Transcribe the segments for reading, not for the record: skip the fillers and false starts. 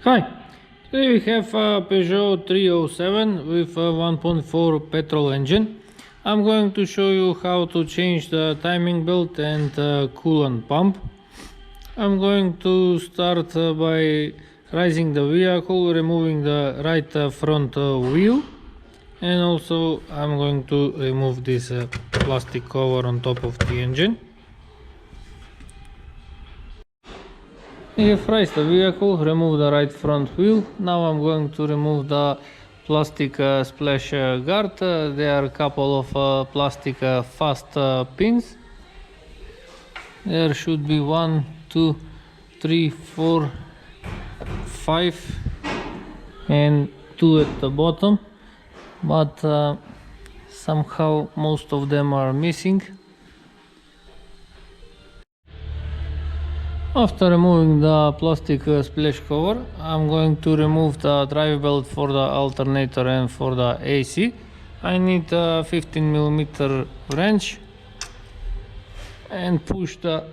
Hi, today we have a Peugeot 307 with a 1.4 petrol engine. I'm going to show you how to change the timing belt and coolant pump. I'm going to start by raising the vehicle, removing the right front wheel, and also I'm going to remove this plastic cover on top of the engine. We have raised the vehicle, remove the right front wheel. Now I'm going to remove the plastic splash guard. There are a couple of plastic fast pins. There should be 1, 2, 3, 4, 5 and 2 at the bottom, but somehow most of them are missing. After removing the plastic splash cover, I'm going to remove the drive belt for the alternator and for the AC. I need a 15mm wrench and push the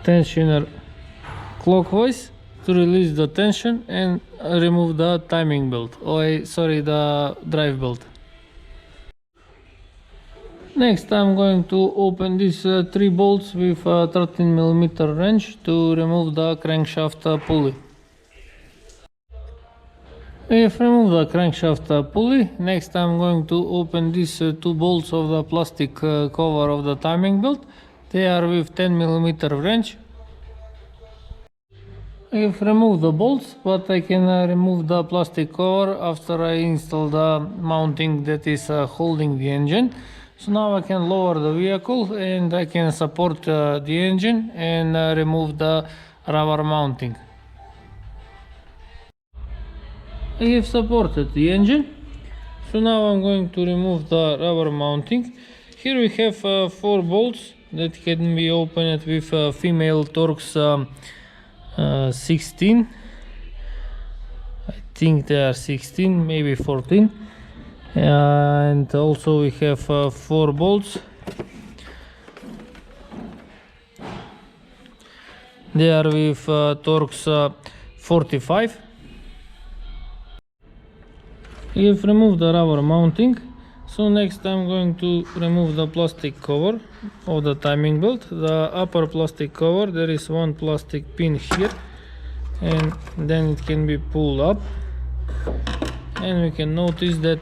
tensioner clockwise to release the tension and remove the timing belt. The drive belt. Next, I'm going to open these 3 bolts with a 13mm wrench to remove the crankshaft pulley. We have removed the crankshaft pulley. Next, I'm going to open these 2 bolts of the plastic cover of the timing belt. They are with 10mm wrench. I have removed the bolts, but I can remove the plastic cover after I install the mounting that is holding the engine. So now I can lower the vehicle and I can support the engine and remove the rubber mounting. I have supported the engine, so now I'm going to remove the rubber mounting. Here we have 4 bolts that can be opened with female Torx 16. I think they are 16, maybe 14. And also we have 4 bolts. They are with Torx 45. We have removed the rubber mounting, so next I'm going to remove the plastic cover of the timing belt. The upper plastic cover, there is 1 plastic pin here, and then it can be pulled up, and we can notice that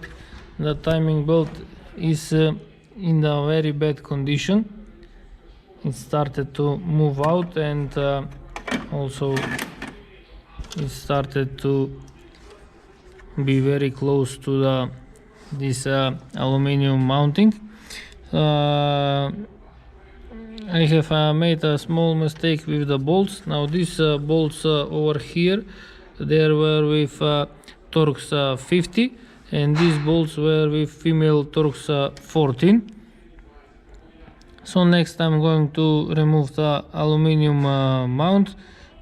the timing belt is in a very bad condition. It started to move out, and also it started to be very close to this aluminum mounting. I have made a small mistake with the bolts. Now these bolts over here, they were with Torx 50. And these bolts were with female Torx 14. So next I'm going to remove the aluminum mount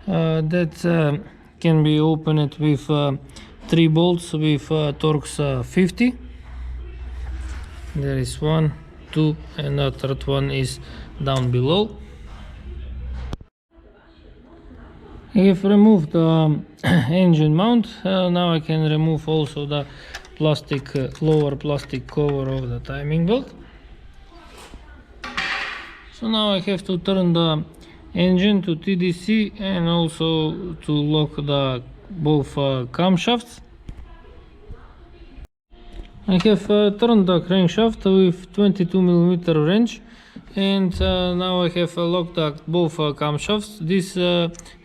that can be opened with 3 bolts with Torx 50. There is 1, 2 and the third one is down below. I have removed the engine mount. Now I can remove also the lower plastic cover of the timing belt. So now I have to turn the engine to TDC and also to lock the both camshafts. I have turned the crankshaft with 22mm wrench, and now I have locked both camshafts. This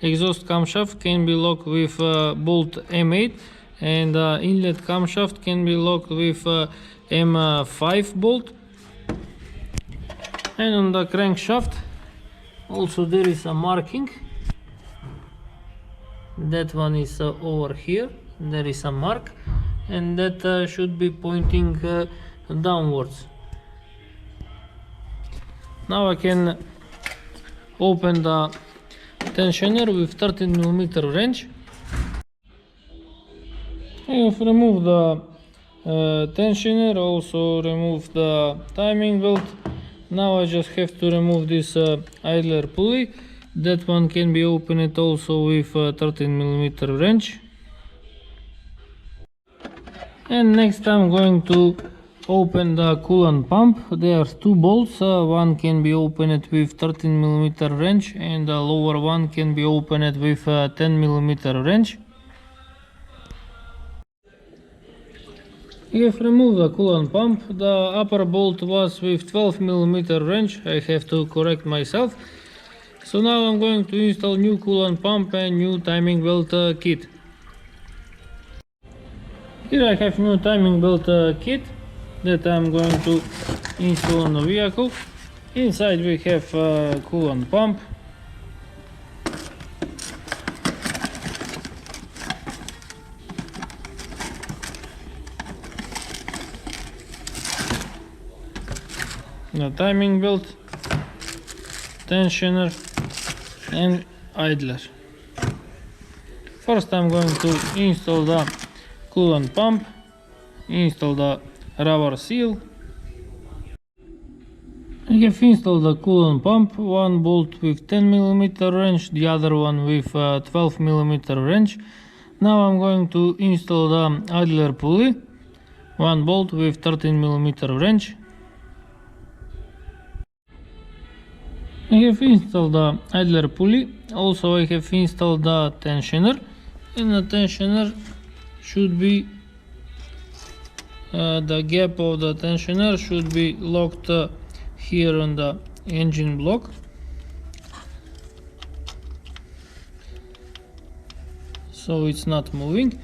exhaust camshaft can be locked with bolt M8, and inlet camshaft can be locked with M5 bolt. And on the crankshaft also there is a marking. That one is over here. There is a mark, and that should be pointing downwards. Now I can open the tensioner with 13mm wrench. I have removed the tensioner, also removed the timing belt. Now I just have to remove this idler pulley. That one can be opened also with a 13mm wrench. And next I'm going to open the coolant pump. There are two bolts. One can be opened with 13mm wrench and the lower one can be opened with a 10mm wrench. I have removed the coolant pump. The upper bolt was with 12mm wrench. I have to correct myself. So now I'm going to install new coolant pump and new timing belt kit. Here I have new timing belt kit that I'm going to install on the vehicle. Inside we have coolant pump. The timing belt, tensioner and idler. First I'm going to install the coolant pump, install the rubber seal. I have installed the coolant pump, one bolt with 10mm wrench, the other one with 12mm wrench. Now I'm going to install the idler pulley, one bolt with 13mm wrench. I have installed the idler pulley. Also I have installed the tensioner, and the tensioner should be the gap of the tensioner should be locked here on the engine block. So it's not moving,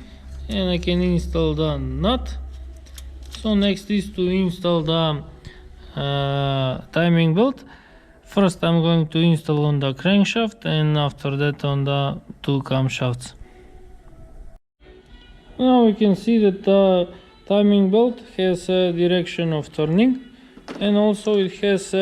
and I can install the nut. So next is to install the timing belt. First I'm going to install on the crankshaft and after that on the two camshafts. Now we can see that the timing belt has a direction of turning, and also it has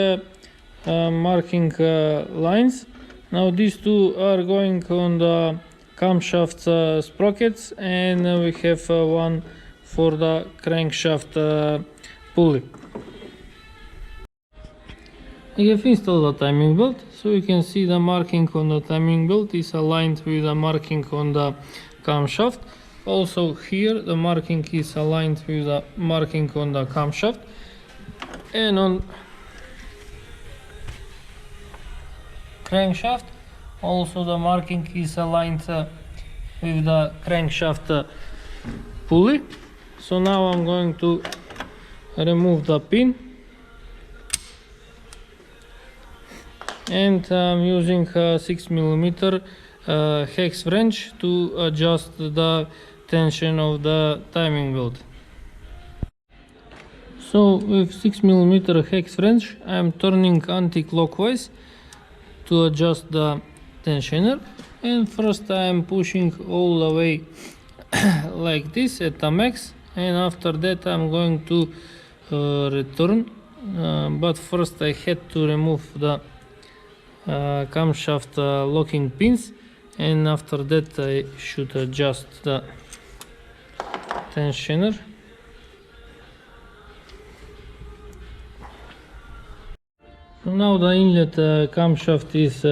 marking lines. Now these two are going on the camshaft sprockets, and we have one for the crankshaft pulley. I have installed the timing belt, so you can see the marking on the timing belt is aligned with the marking on the camshaft. Also here the marking is aligned with the marking on the camshaft, and on crankshaft also the marking is aligned with the crankshaft pulley. So now I'm going to remove the pin, and I'm using a 6mm hex wrench to adjust the tension of the timing belt. So with 6mm hex wrench I'm turning anti-clockwise to adjust the tensioner, and first I'm pushing all the way like this at the max, and after that I'm going to return, but first I had to remove the camshaft locking pins, and after that I should adjust the tensioner. So now the inlet camshaft is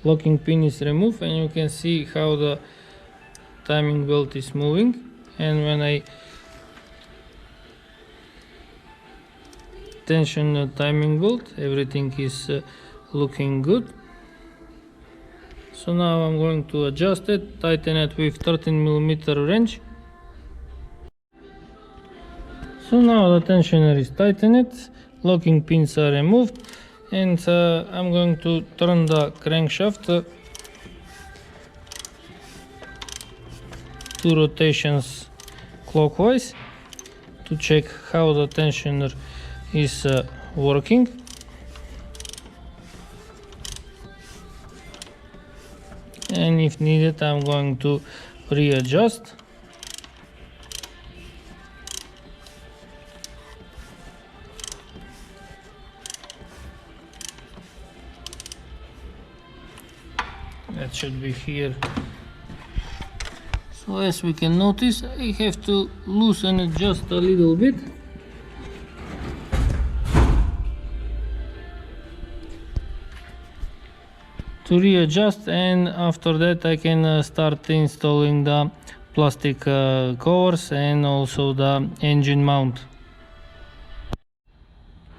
locking pin is removed, and you can see how the timing belt is moving, and when I tension the timing belt everything is looking good. So now I'm going to adjust it, tighten it with 13mm wrench. So now the tensioner is tightened, locking pins are removed, and I'm going to turn the crankshaft 2 rotations clockwise to check how the tensioner is working. And if needed I'm going to readjust. That should be here. So as we can notice I have to loosen it just a little bit. to readjust, and after that I can start installing the plastic covers and also the engine mount.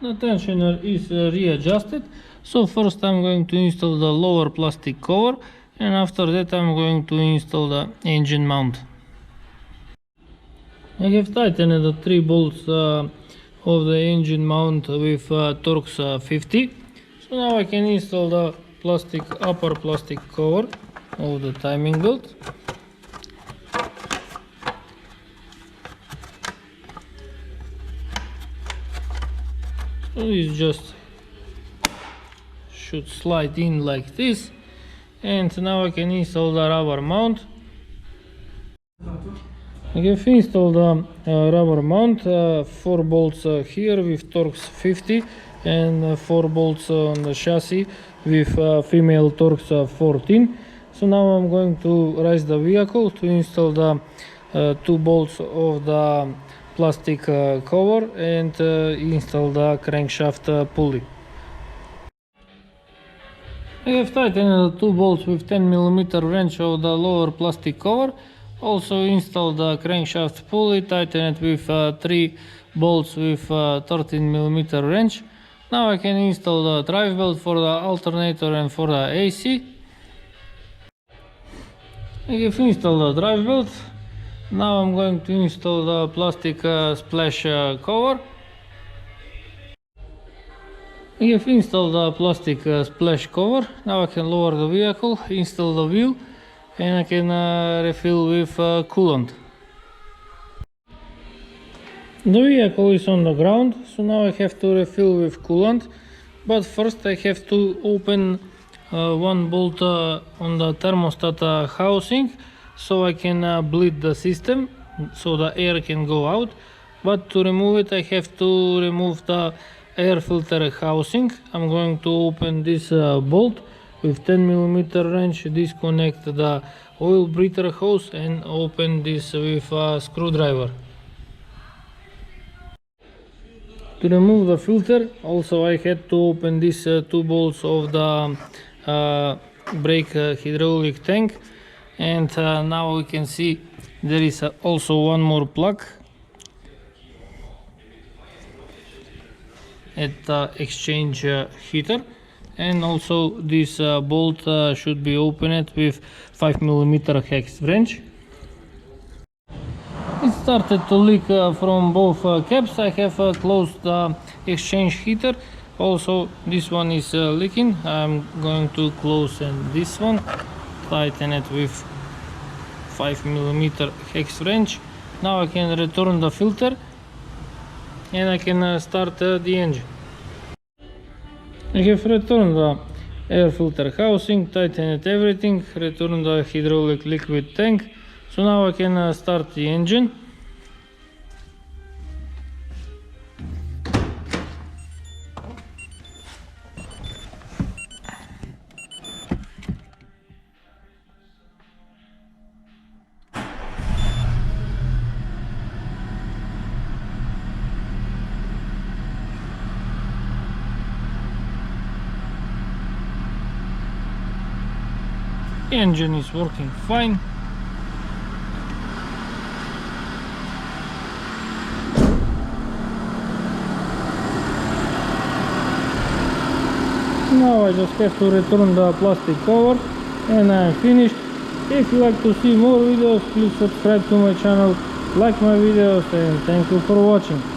The tensioner is readjusted, so first I'm going to install the lower plastic cover, and after that I'm going to install the engine mount. I have tightened the 3 bolts of the engine mount with Torx 50, so now I can install the upper plastic cover of the timing belt. So this just should slide in like this, and now I can install the rubber mount. I have installed the rubber mount, 4 bolts here with Torx 50 and 4 bolts on the chassis with female Torx 14. So now I'm going to raise the vehicle to install the 2 bolts of the plastic cover and install the crankshaft pulley. I have tightened the 2 bolts with 10mm wrench of the lower plastic cover. Also installed the crankshaft pulley, tightened it with 3 bolts with 13mm wrench. Now I can install the drive belt for the alternator and for the AC. I have installed the drive belt. Now I'm going to install the plastic splash cover. I have installed the plastic splash cover. Now I can lower the vehicle, install the wheel, and I can refill with coolant. The vehicle is on the ground, so now I have to refill with coolant, but first I have to open one bolt on the thermostat housing, so I can bleed the system so the air can go out. But to remove it I have to remove the air filter housing. I'm going to open this bolt with 10mm wrench, disconnect the oil breather hose and open this with a screwdriver. To remove the filter also I had to open these 2 bolts of the brake hydraulic tank, and now we can see there is also one more plug at the exchange heater, and also this bolt should be opened with 5mm hex wrench. It started to leak from both caps. I have closed the exchange heater. Also this one is leaking. I'm going to close this one, tighten it with 5mm hex wrench. Now I can return the filter and I can start the engine. I have returned the air filter housing, tightened everything, returned the hydraulic liquid tank. So now I can start the engine. Engine is working fine. Now I just have to return the plastic cover and I am finished. If you like to see more videos, please subscribe to my channel, like my videos, and thank you for watching.